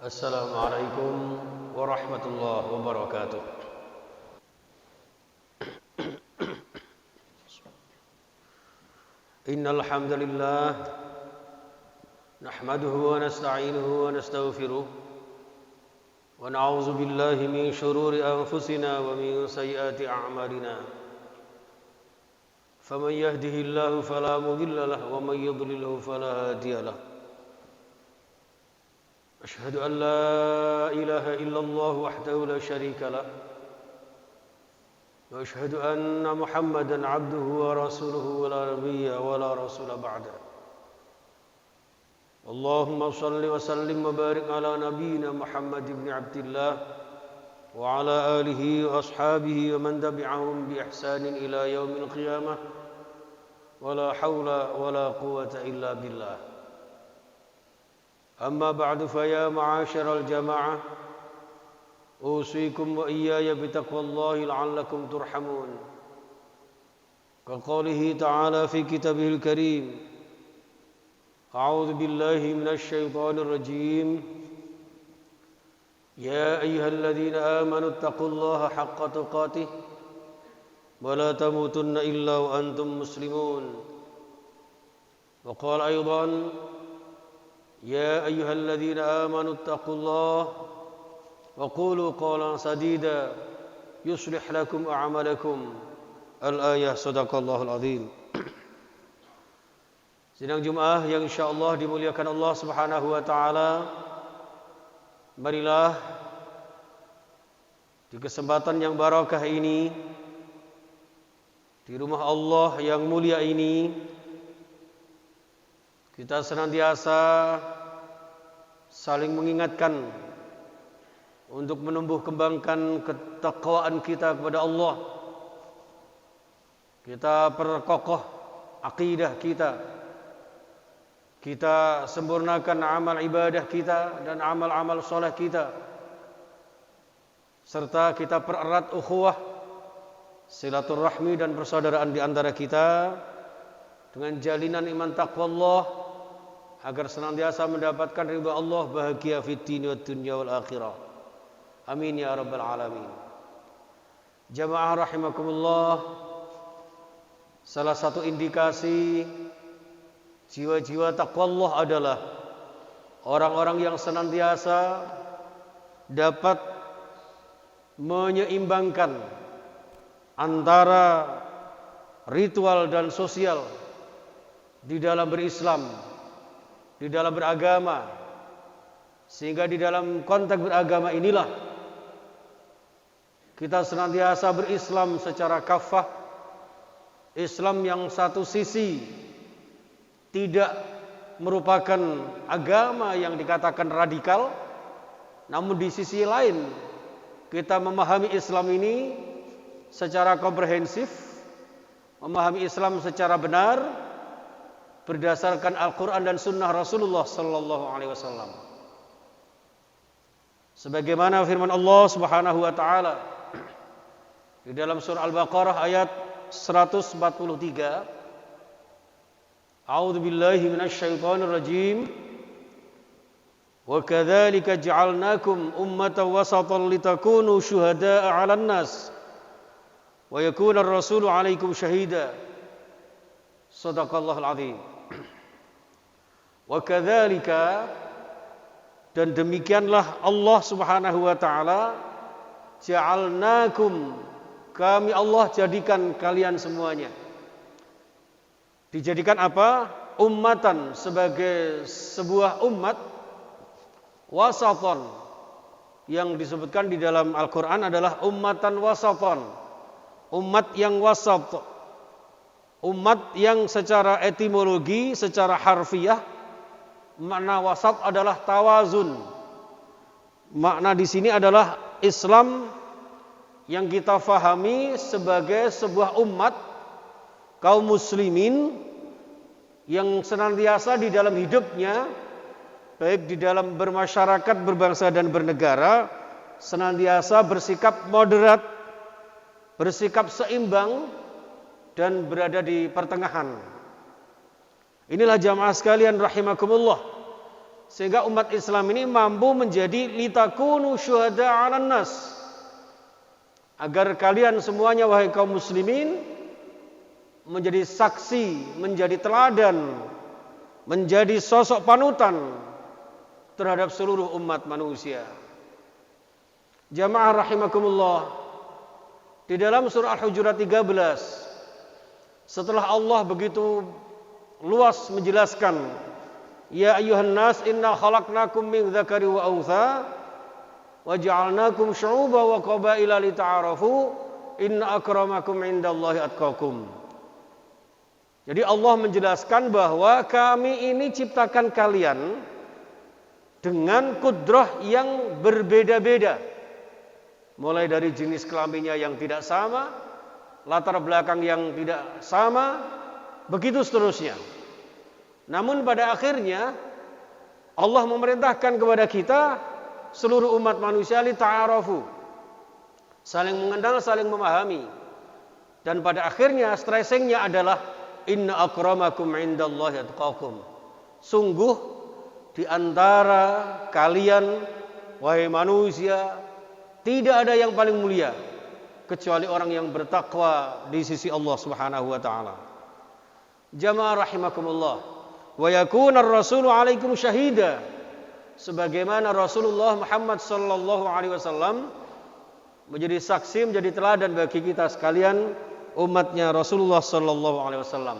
Assalamualaikum warahmatullahi wabarakatuh. Innal hamdalillah nahmaduhu wa nasta'inuhu wa nastaghfiruh wa na'udzu billahi min shururi anfusina wa min sayyiati a'malina. Faman yahdihillahu fala mudilla lahu wa man yudlilhu fala hadiya lahu. أشهد أن لا إله إلا الله وحده لا شريك له وأشهد أن محمدا عبده ورسوله ولا نبي ولا رسول بعده اللهم صل وسلم وبارك على نبينا محمد بن عبد الله وعلى آله وأصحابه ومن تبعهم بإحسان إلى يوم القيامة ولا حول ولا قوة إلا بالله. أما بعد فيا معاشر الجماعة أوصيكم وإياي بتقوى الله لعلكم ترحمون كقوله تعالى في كتابه الكريم أعوذ بالله من الشيطان الرجيم يا أيها الذين آمنوا اتقوا الله حق تقاته ولا تموتن إلا وأنتم مسلمون وقال أيضا يا أيها الذين آمنوا اتقوا الله وقولوا قولا سديدا يصلح لكم أعمالكم الآية صدق الله العظيم. Sidang Jumat yang insyaallah dimuliakan Allah Subhanahu wa taala. Marilah di kesempatan yang barakah ini di rumah Allah yang mulia ini kita senantiasa saling mengingatkan untuk menumbuh kembangkan ketakwaan kita kepada Allah. Kita perkokoh akidah kita. Kita sempurnakan amal ibadah kita dan amal-amal soleh kita. Serta kita pererat ukhuwah, silaturahmi dan persaudaraan di antara kita dengan jalinan iman taqwa Allah agar senantiasa mendapatkan ridha Allah, bahagia fid din wad dunya wal akhirah. Amin ya rabbal alamin. Jamaah rahimakumullah, salah satu indikasi jiwa-jiwa taqwa Allah adalah orang-orang yang senantiasa dapat menyeimbangkan antara ritual dan sosial di dalam berislam, di dalam beragama, sehingga di dalam konteks beragama inilah kita senantiasa berislam secara kafah. Islam yang satu sisi tidak merupakan agama yang dikatakan radikal, namun di sisi lain kita memahami Islam ini secara komprehensif, memahami Islam secara benar berdasarkan Al-Quran dan Sunnah Rasulullah Sallallahu Alaihi Wasallam. Sebagaimana firman Allah Subhanahu Wa Taala di dalam surah Al-Baqarah ayat 143, A'udzu billahi minasy syaithanir rajim. Wa kadzalika ja'alnakum ummatan wasatan litakunu syuhada'a 'alan nas wa yakuna ar-rasulu 'alaikum syahida. Shadaqallahul 'azim. Wa kadzalika, dan demikianlah Allah Subhanahu wa taala, ja'alnakum, kami Allah jadikan kalian semuanya. Dijadikan apa? Ummatan, sebagai sebuah umat, wasatan, yang disebutkan di dalam Al-Qur'an adalah ummatan wasatan, umat yang wasat, umat yang secara etimologi, secara harfiah, makna wasat adalah tawazun. Makna di sini adalah Islam yang kita fahami sebagai sebuah umat kaum muslimin yang senantiasa di dalam hidupnya, baik di dalam bermasyarakat, berbangsa dan bernegara, senantiasa bersikap moderat, bersikap seimbang dan berada di pertengahan. Inilah jamaah sekalian rahimakumullah, sehingga umat Islam ini mampu menjadi litakunu syuhada 'alan nas, agar kalian semuanya wahai kaum muslimin menjadi saksi, menjadi teladan, menjadi sosok panutan terhadap seluruh umat manusia. Jamaah rahimakumullah, di dalam surah Al-Hujurat 13, setelah Allah begitu luas menjelaskan, ya ayyuhan nas inna khalaqnakum min dzakari wa untha wa ja'alnakum syu'uban wa qabaila lita'arafu inna akramakum indallahi atqakum. Jadi Allah menjelaskan bahwa kami ini ciptakan kalian dengan kudrah yang berbeda-beda. Mulai dari jenis kelaminnya yang tidak sama, latar belakang yang tidak sama, begitu seterusnya. Namun pada akhirnya Allah memerintahkan kepada kita seluruh umat manusia li ta'arafu, saling mengenal, saling memahami. Dan pada akhirnya stressingnya adalah inna akramakum indallahi atqakum. Sungguh di antara kalian wahai manusia tidak ada yang paling mulia kecuali orang yang bertakwa di sisi Allah Subhanahu wa taala. Jamaah rahimakumullah. Wa yakuna ar-rasulu 'alaikum syahida, sebagaimana Rasulullah Muhammad sallallahu alaihi wasallam menjadi saksi, menjadi teladan bagi kita sekalian umatnya Rasulullah sallallahu alaihi wasallam.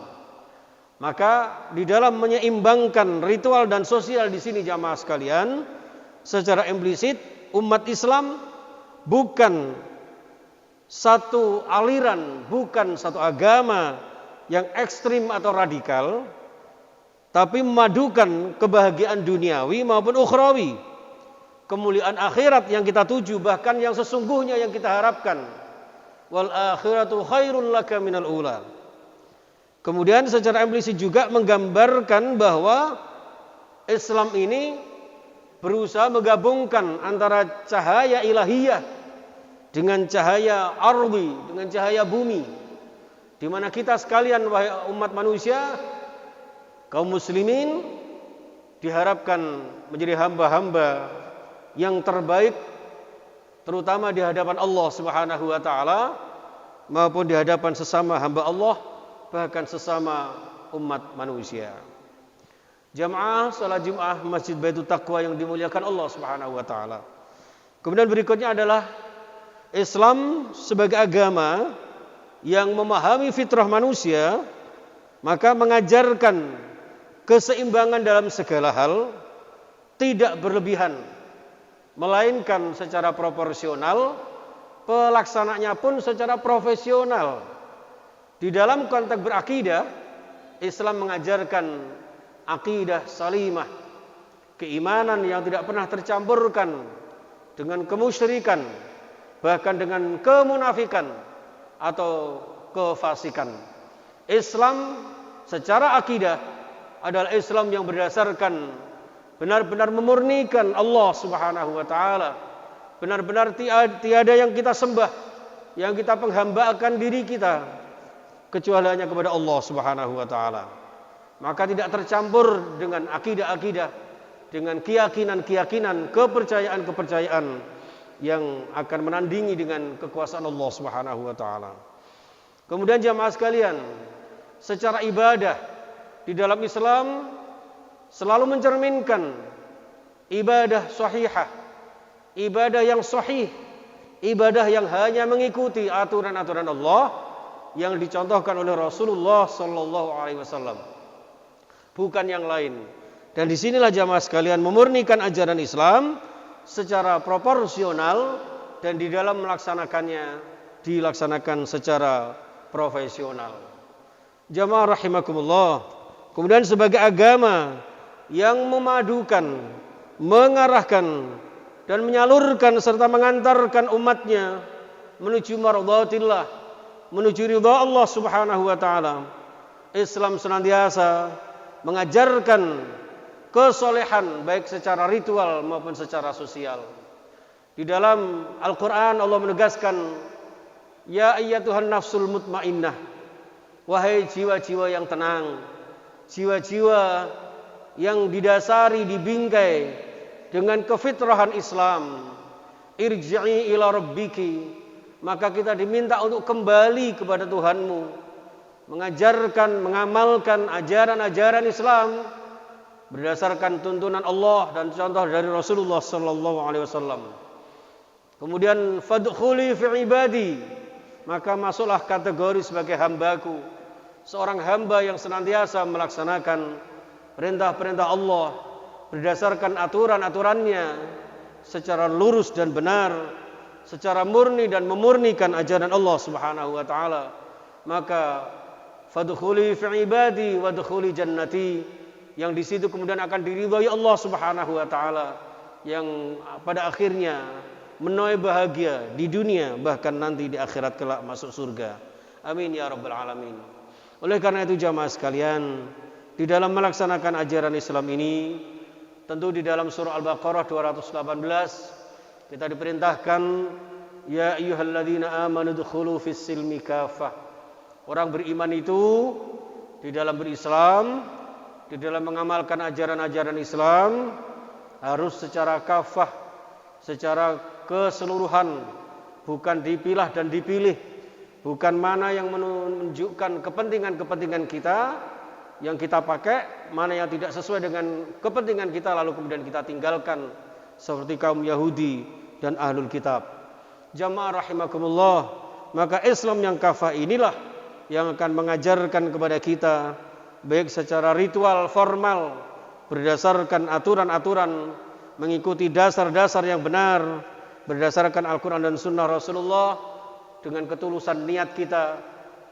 Maka di dalam menyeimbangkan ritual dan sosial di sini jamaah sekalian, secara implisit umat Islam bukan satu aliran, bukan satu agama yang ekstrim atau radikal, tapi memadukan kebahagiaan duniawi maupun ukhrawi, kemuliaan akhirat yang kita tuju, bahkan yang sesungguhnya yang kita harapkan. Wal akhiratu khairun laka minal ula. Kemudian secara implisit juga menggambarkan bahwa Islam ini berusaha menggabungkan antara cahaya ilahiyah dengan cahaya ardi, dengan cahaya bumi, di mana kita sekalian wahai umat manusia, kaum muslimin, diharapkan menjadi hamba-hamba yang terbaik, terutama di hadapan Allah Subhanahu wa taala maupun di hadapan sesama hamba Allah, bahkan sesama umat manusia. Jamaah salat Jumat Masjid Baitul Taqwa yang dimuliakan Allah Subhanahu wa taala. Kemudian berikutnya adalah Islam sebagai agama yang memahami fitrah manusia, maka mengajarkan keseimbangan dalam segala hal, tidak berlebihan, melainkan secara proporsional, pelaksananya pun secara profesional. Di dalam konteks berakidah, Islam mengajarkan akidah salimah, keimanan yang tidak pernah tercampurkan dengan kemusyrikan, bahkan dengan kemunafikan atau kefasikan. Islam secara akidah adalah Islam yang berdasarkan benar-benar memurnikan Allah Subhanahu wa taala. Benar-benar tiada yang kita sembah, yang kita penghambakan diri kita kecuali hanya kepada Allah Subhanahu wa taala. Maka tidak tercampur dengan akidah-akidah, dengan keyakinan-keyakinan, kepercayaan-kepercayaan yang akan menandingi dengan kekuasaan Allah Subhanahu wa taala. Kemudian jamaah sekalian, secara ibadah di dalam Islam selalu mencerminkan ibadah sahihah, ibadah yang sahih, ibadah yang hanya mengikuti aturan-aturan Allah yang dicontohkan oleh Rasulullah sallallahu alaihi wasallam, bukan yang lain. Dan disinilah jamaah sekalian memurnikan ajaran Islam secara proporsional, dan di dalam melaksanakannya dilaksanakan secara profesional. Jamaah rahimakumullah. Kemudian sebagai agama yang memadukan, mengarahkan dan menyalurkan serta mengantarkan umatnya menuju mardhatillah, menuju ridha Allah Subhanahu wa taala, Islam senantiasa mengajarkan kesolehan baik secara ritual maupun secara sosial. Di dalam Al-Qur'an Allah menegaskan, ya ayyatuhan nafsul mutmainnah, wahai jiwa-jiwa yang tenang, jiwa-jiwa yang didasari, dibingkai dengan kefitrahan Islam. Irji'i ila rabbiki, maka kita diminta untuk kembali kepada Tuhanmu, mengajarkan, mengamalkan ajaran-ajaran Islam berdasarkan tuntunan Allah dan contoh dari Rasulullah sallallahu alaihi wasallam. Kemudian fadkhuli fi ibadi, maka masuklah kategori sebagai hambaku, seorang hamba yang senantiasa melaksanakan perintah-perintah Allah berdasarkan aturan-aturannya secara lurus dan benar, secara murni dan memurnikan ajaran Allah Subhanahu wa taala. Maka fadkhuli fi ibadi wadkhuli jannati, yang di situ kemudian akan diridhai Allah Subhanahu wa taala, yang pada akhirnya menuai bahagia di dunia bahkan nanti di akhirat kelak masuk surga. Amin ya rabbal alamin. Oleh karena itu jamaah sekalian, di dalam melaksanakan ajaran Islam ini, tentu di dalam surah Al-Baqarah 218 kita diperintahkan, ya ayyuhalladzina amanu dkhulu fis silmi kafah. Orang beriman itu di dalam berislam, di dalam mengamalkan ajaran-ajaran Islam harus secara kafah, secara keseluruhan, bukan dipilah dan dipilih, bukan mana yang menunjukkan kepentingan-kepentingan kita yang kita pakai, mana yang tidak sesuai dengan kepentingan kita lalu kemudian kita tinggalkan, seperti kaum Yahudi dan Ahlul Kitab. Jamaah rahimakumullah, maka Islam yang kafah inilah yang akan mengajarkan kepada kita, baik secara ritual formal berdasarkan aturan-aturan, mengikuti dasar-dasar yang benar berdasarkan Al-Quran dan Sunnah Rasulullah, dengan ketulusan niat kita,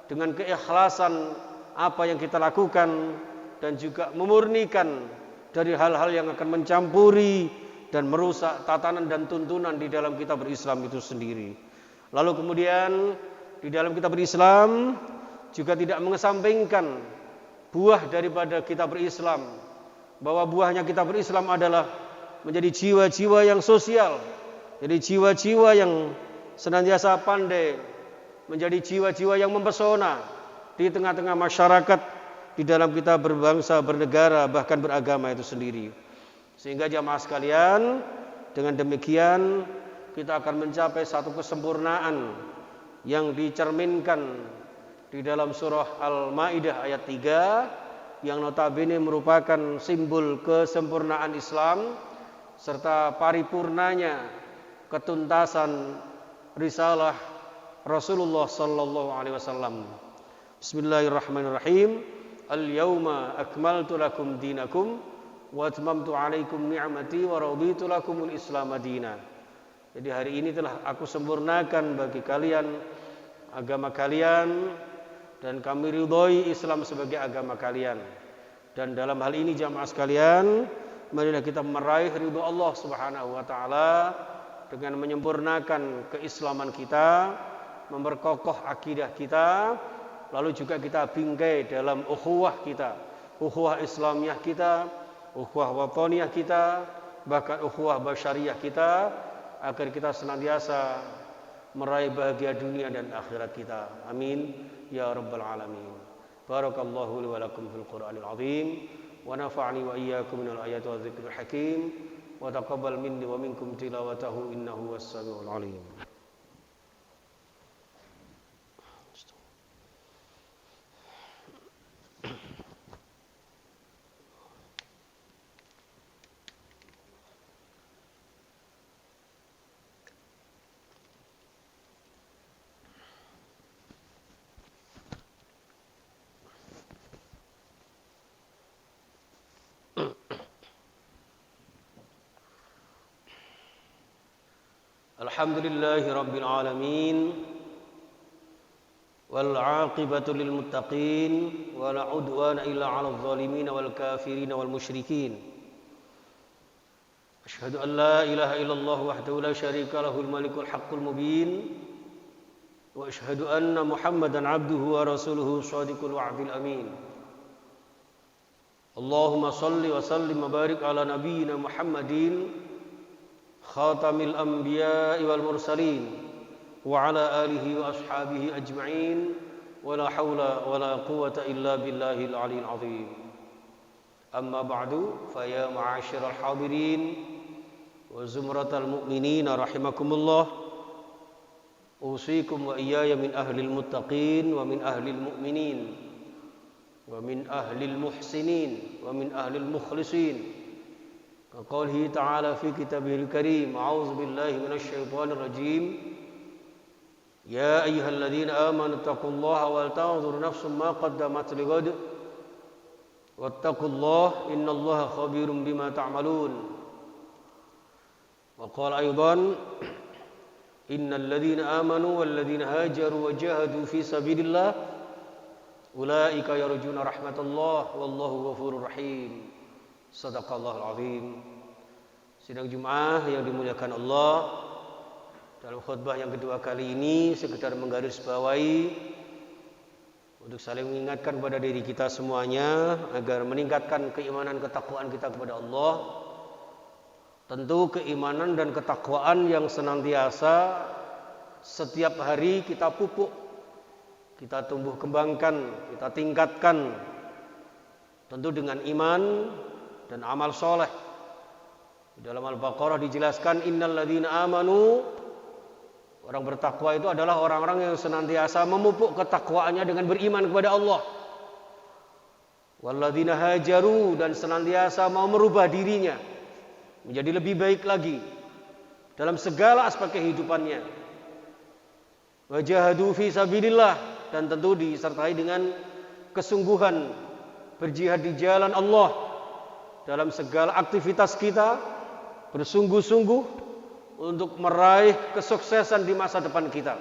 dengan keikhlasan apa yang kita lakukan, dan juga memurnikan dari hal-hal yang akan mencampuri dan merusak tatanan dan tuntunan di dalam kita berislam itu sendiri. Lalu kemudian di dalam kita berislam juga tidak mengesampingkan buah daripada kita berislam, bahwa buahnya kita berislam adalah menjadi jiwa-jiwa yang sosial, jadi jiwa-jiwa yang senantiasa pandai, menjadi jiwa-jiwa yang mempesona di tengah-tengah masyarakat, di dalam kita berbangsa, bernegara, bahkan beragama itu sendiri. Sehingga jamaah sekalian, dengan demikian kita akan mencapai satu kesempurnaan yang dicerminkan di dalam surah Al-Maidah ayat 3, yang notabene merupakan simbol kesempurnaan Islam serta paripurnanya ketuntasan risalah Rasulullah sallallahu alaihi wasallam. Bismillahirrahmanirrahim. Al-yauma akmaltu lakum dinakum wa atmamtu alaikum ni'mati wa raditu lakumul Islam madina. Jadi hari ini telah aku sempurnakan bagi kalian agama kalian dan kami ridhoi Islam sebagai agama kalian. Dan dalam hal ini jamaah sekalian, marilah kita meraih ridho Allah Subhanahu wa taala dengan menyempurnakan keislaman kita, memperkokoh akidah kita, lalu juga kita bingkai dalam ukhuwah kita, ukhuwah Islamiyah kita, ukhuwah wataniyah kita, bahkan ukhuwah basyariyah kita, agar kita senantiasa meraih bahagia dunia dan akhirat kita. Amin ya rabbal alamin. Barakallahu li wa lakum fil Qur'anil azim wa nafa'ani wa iyyakum minal ayati wa dzikril hakim. Wa taqabbal minni wa minkum tilawatahu innahu was-sami'ul 'alim. Alhamdulillahi rabbil alamin wal 'aqibatu lil muttaqin wa la 'udwana illa 'alal zalimin wal kafirin wal musyrikin. Asyhadu an la ilaha illallah wahdahu la syarika lahul malikul haqqul mubin wa asyhadu anna Muhammadan 'abduhu wa rasuluhu shadiqul wa'dil amin. Allahumma shalli wa sallim wa barik ala nabiyyina Muhammadin khatamil anbiya'i wal mursalin wa ala alihi wa ashabihi ajma'in wa la hawla wa la quwwata illa billahil 'aliyyil 'azim. أما بعد فيا معاشر الحاضرين وزمرة المؤمنين رحمكم الله أوصيكم وإياي من أهل المتقين ومن أهل المؤمنين ومن أهل المحسنين ومن أهل المخلصين كقوله تعالى في كتابه الكريم أعوذ بالله من الشيطان الرجيم يا أيها الذين آمنوا اتقوا الله ولتنظر نفس ما قدمت لغد واتقوا الله إن الله خبير بما تعملون وقال أيضا إن الذين آمنوا والذين هاجروا وجاهدوا في سبيل الله أولئك يرجون رحمة الله والله غفور رحيم صدق الله العظيم. Sidang Jumat yang dimuliakan Allah, dalam khutbah yang kedua kali ini sekedar menggarisbawahi untuk saling mengingatkan kepada diri kita semuanya agar meningkatkan keimanan ketakwaan kita kepada Allah. Tentu keimanan dan ketakwaan yang senantiasa setiap hari kita pupuk, kita tumbuh kembangkan, kita tingkatkan, tentu dengan iman dan amal soleh. Di dalam Al-Baqarah dijelaskan innal ladzina amanu, orang bertakwa itu adalah orang-orang yang senantiasa memupuk ketakwaannya dengan beriman kepada Allah. Walladzina hajaru, dan senantiasa mau merubah dirinya menjadi lebih baik lagi dalam segala aspek kehidupannya. Wajahadu fi sabilillah, dan tentu disertai dengan kesungguhan berjihad di jalan Allah dalam segala aktivitas kita, bersungguh-sungguh untuk meraih kesuksesan di masa depan kita.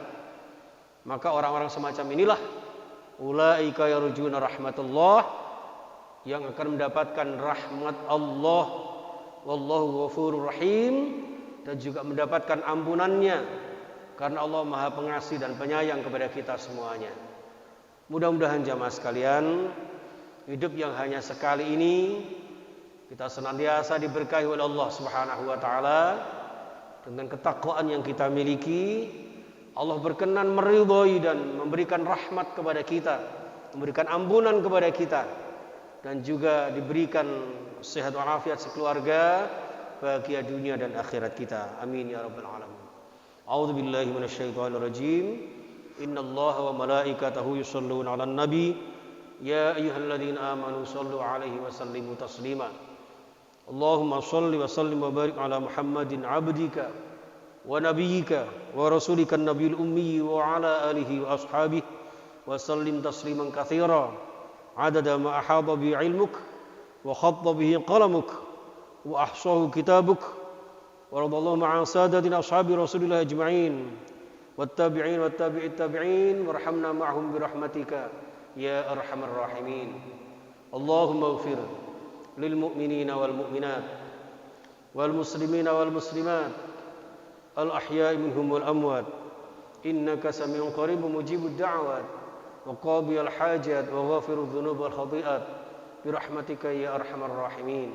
Maka orang-orang semacam inilah ulaika yarjuna rahmatullah, yang akan mendapatkan rahmat Allah, wallahu ghafurur rahim, dan juga mendapatkan ampunannya karena Allah Maha Pengasih dan Penyayang kepada kita semuanya. Mudah-mudahan jamaah sekalian, hidup yang hanya sekali ini kita senantiasa diberkahi oleh Allah Subhanahu wa taala. Dengan ketakwaan yang kita miliki, Allah berkenan meridhai dan memberikan rahmat kepada kita, memberikan ampunan kepada kita, dan juga diberikan sehat walafiat sekeluarga, bahagia dunia dan akhirat kita. Amin ya rabbal alamin. A'udzu billahi minasyaitonir rajim. Innallaha wa malaikatahu yusholluna 'alan nabi ya ayyuhalladzina amanu shallu 'alaihi wa sallimu taslima. Allahumma shalli wa sallim wa barik ala Muhammadin abdika wa nabiyyika wa rasulika an-nabiyil ummi wa ala alihi wa ashabihi wa sallim tasliman katsira adada ma ahata bi ilmuk wa khatta bihi qalamuk wa ahsahu kitabuk wa radallahu ma'a sadatina ashabi rasulillah ajma'in wattabi'in wattabi'it tabi'in warhamna ma'hum bi rahmatika ya arhamar rahimin. Allahumma ighfir للمؤمنين والمؤمنات والمسلمين والمسلمات الأحياء منهم والأموات إنك سميع قريب مجيب الدعوات وقاضي الحاجات وغافر الذنوب والخطيئات برحمتك يا أرحم الراحمين.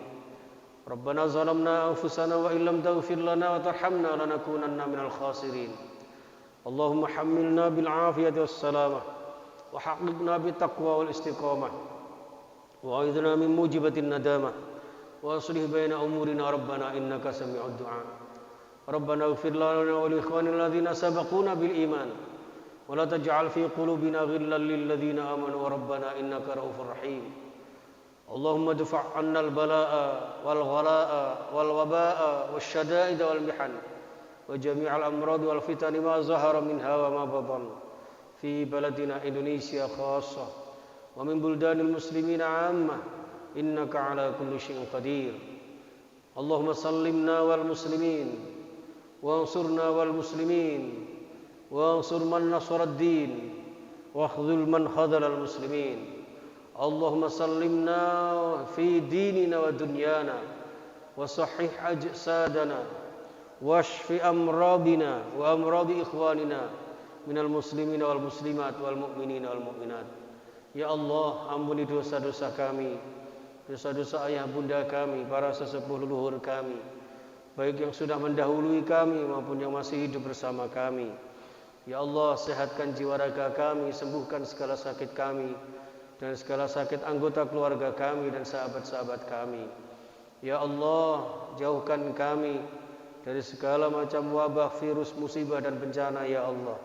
ربنا ظلمنا أنفسنا وإن لم تغفر لنا وترحمنا لنكونن من الخاسرين. اللهم حملنا بالعافية والسلامة وحققنا بالتقوى والاستقامة وأعذنا من موجبة الندامة وأصلح بين أمورنا ربنا إنك سميع الدعاء. ربنا اغفر لنا ولإخواننا الذين سبقونا بالإيمان ولا تجعل في قلوبنا غلا للذين آمنوا ربنا إنك رؤوف رحيم. اللهم ادفع عنا البلاء والغلاء والوباء والشدائد والمحن وجميع الأمراض والفتن ما ظهر منها وما بطن في بلدنا إندونيسيا خاصة ومن بلدان المسلمين عامة إنك على كل شيء قدير. اللهم سلمنا والمسلمين وانصرنا والمسلمين وانصر من نصر الدين واخذل من خذل المسلمين. اللهم سلمنا في ديننا ودنيانا وصحح أجسادنا واشف أمراضنا وأمراض إخواننا من المسلمين والمسلمات والمؤمنين والمؤمنات. Ya Allah, ampuni dosa-dosa kami, dosa-dosa ayah bunda kami, para sesepuh leluhur kami, baik yang sudah mendahului kami maupun yang masih hidup bersama kami. Ya Allah, sehatkan jiwa raga kami, sembuhkan segala sakit kami, dan segala sakit anggota keluarga kami dan sahabat-sahabat kami. Ya Allah, jauhkan kami dari segala macam wabah, virus, musibah dan bencana ya Allah.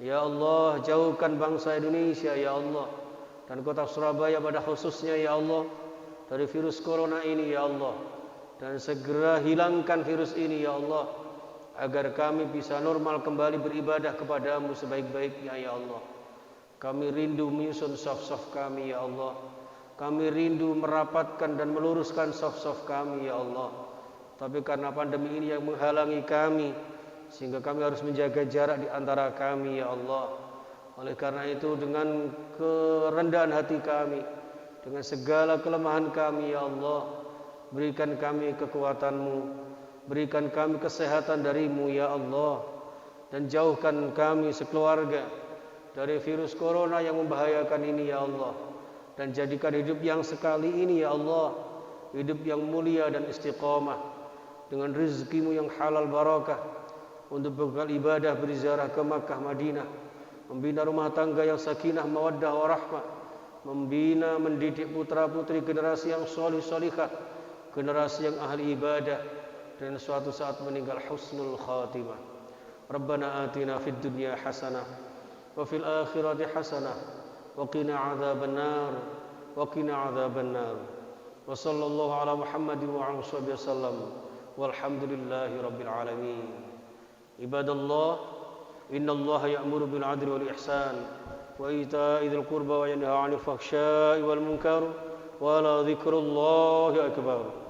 Ya Allah, jauhkan bangsa Indonesia ya Allah, dan kota Surabaya pada khususnya ya Allah, dari virus corona ini ya Allah. Dan segera hilangkan virus ini ya Allah, agar kami bisa normal kembali beribadah kepadamu sebaik-baiknya ya Allah. Kami rindu menyusun saf-saf kami ya Allah. Kami rindu merapatkan dan meluruskan saf-saf kami ya Allah. Tapi karena pandemi ini yang menghalangi kami, sehingga kami harus menjaga jarak di antara kami ya Allah. Oleh karena itu, dengan kerendahan hati kami, dengan segala kelemahan kami ya Allah, berikan kami kekuatan-Mu, berikan kami kesehatan dari-Mu ya Allah, dan jauhkan kami sekeluarga dari virus corona yang membahayakan ini ya Allah, dan jadikan hidup yang sekali ini ya Allah hidup yang mulia dan istiqamah, dengan rezeki-Mu yang halal barakah, untuk bekal ibadah berziarah ke Makkah Madinah, membina rumah tangga yang sakinah mawaddah warahmah, membina mendidik putra-putri generasi yang solih solihah, generasi yang ahli ibadah, dan suatu saat meninggal husnul khatimah. Rabbana atina fid dunya hasanah wa fil akhirati hasanah wa qina adzabannar wa qina adzabannar. Wa sallallahu ala Muhammadin wa ala alihi wasallam. Walhamdulillahi rabbil alamin. Ibadallah, innallaha ya'muru bil 'adli wal ihsan wa ita'i dzil qurba wa yanha 'anil fahsya'i wal munkar wa la dzikrullahi akbar.